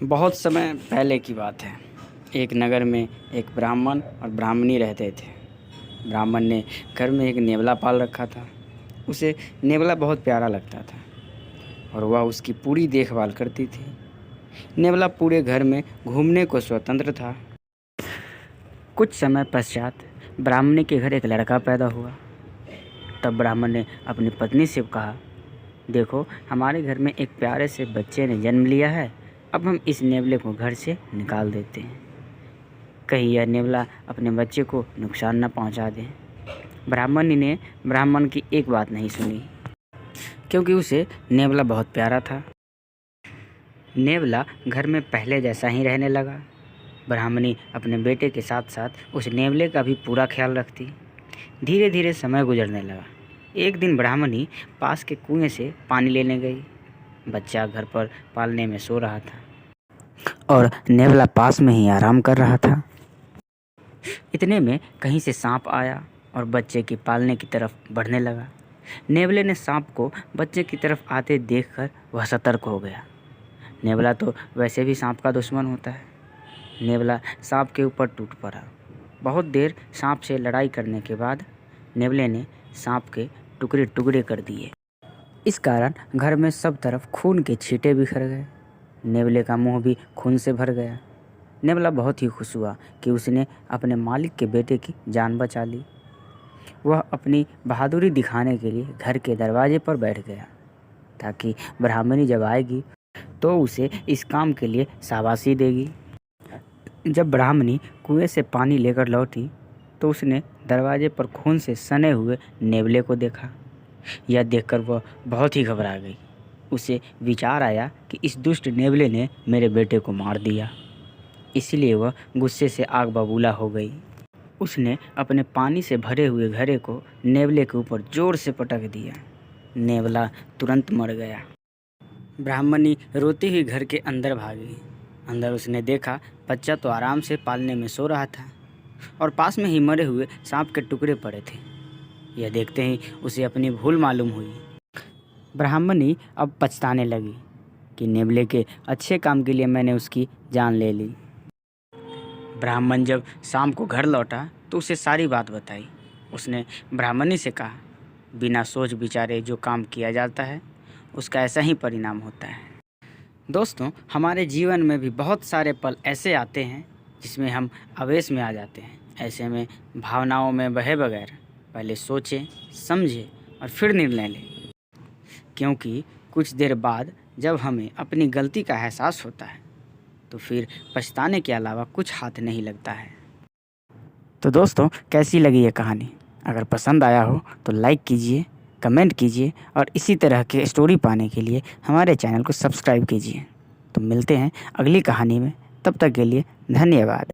बहुत समय पहले की बात है। एक नगर में एक ब्राह्मण और ब्राह्मणी रहते थे। ब्राह्मण ने घर में एक नेवला पाल रखा था। उसे नेवला बहुत प्यारा लगता था और वह उसकी पूरी देखभाल करती थी। नेवला पूरे घर में घूमने को स्वतंत्र था। कुछ समय पश्चात ब्राह्मणी के घर एक लड़का पैदा हुआ। तब ब्राह्मण ने अपनी पत्नी से कहा, देखो, हमारे घर में एक प्यारे से बच्चे ने जन्म लिया है। अब हम इस नेवले को घर से निकाल देते हैं, कहीं यह नेवला अपने बच्चे को नुकसान न पहुंचा दे। ब्राह्मणी ने ब्राह्मण की एक बात नहीं सुनी, क्योंकि उसे नेवला बहुत प्यारा था। नेवला घर में पहले जैसा ही रहने लगा। ब्राह्मणी अपने बेटे के साथ साथ उस नेवले का भी पूरा ख्याल रखती। धीरे धीरे समय गुजरने लगा। एक दिन ब्राह्मणी पास के कुएं से पानी लेने गई। बच्चा घर पर पालने में सो रहा था और नेवला पास में ही आराम कर रहा था। इतने में कहीं से सांप आया और बच्चे की पालने की तरफ बढ़ने लगा। नेवले ने सांप को बच्चे की तरफ आते देखकर वह सतर्क हो गया। नेवला तो वैसे भी सांप का दुश्मन होता है। नेवला सांप के ऊपर टूट पड़ा। बहुत देर सांप से लड़ाई करने के बाद नेवले ने सांप के टुकड़े टुकड़े कर दिए। इस कारण घर में सब तरफ खून के छींटे बिखर गए। नेवले का मुंह भी खून से भर गया। नेवला बहुत ही खुश हुआ कि उसने अपने मालिक के बेटे की जान बचा ली। वह अपनी बहादुरी दिखाने के लिए घर के दरवाजे पर बैठ गया, ताकि ब्राह्मणी जब आएगी तो उसे इस काम के लिए शाबाशी देगी। जब ब्राह्मणी कुएं से पानी लेकर लौटी तो उसने दरवाजे पर खून से सने हुए नेवले को देखा। यह देखकर वह बहुत ही घबरा गई। उसे विचार आया कि इस दुष्ट नेवले ने मेरे बेटे को मार दिया। इसलिए वह गुस्से से आग बबूला हो गई। उसने अपने पानी से भरे हुए घड़े को नेवले के ऊपर जोर से पटक दिया। नेवला तुरंत मर गया। ब्राह्मणी रोती हुई घर के अंदर भागी। अंदर उसने देखा बच्चा तो आराम से पालने में सो रहा था और पास में ही मरे हुए सांप के टुकड़े पड़े थे। यह देखते ही उसे अपनी भूल मालूम हुई। ब्राह्मणी अब पछताने लगी कि नेवले के अच्छे काम के लिए मैंने उसकी जान ले ली। ब्राह्मण जब शाम को घर लौटा तो उसे सारी बात बताई। उसने ब्राह्मणी से कहा, बिना सोच विचारे जो काम किया जाता है उसका ऐसा ही परिणाम होता है। दोस्तों, हमारे जीवन में भी बहुत सारे पल ऐसे आते हैं जिसमें हम आवेश में आ जाते हैं। ऐसे में भावनाओं में बहे बगैर पहले सोचें, समझें और फिर निर्णय लें, क्योंकि कुछ देर बाद जब हमें अपनी गलती का एहसास होता है तो फिर पछताने के अलावा कुछ हाथ नहीं लगता है। तो दोस्तों, कैसी लगी ये कहानी? अगर पसंद आया हो तो लाइक कीजिए, कमेंट कीजिए और इसी तरह के स्टोरी पाने के लिए हमारे चैनल को सब्सक्राइब कीजिए। तो मिलते हैं अगली कहानी में। तब तक के लिए धन्यवाद।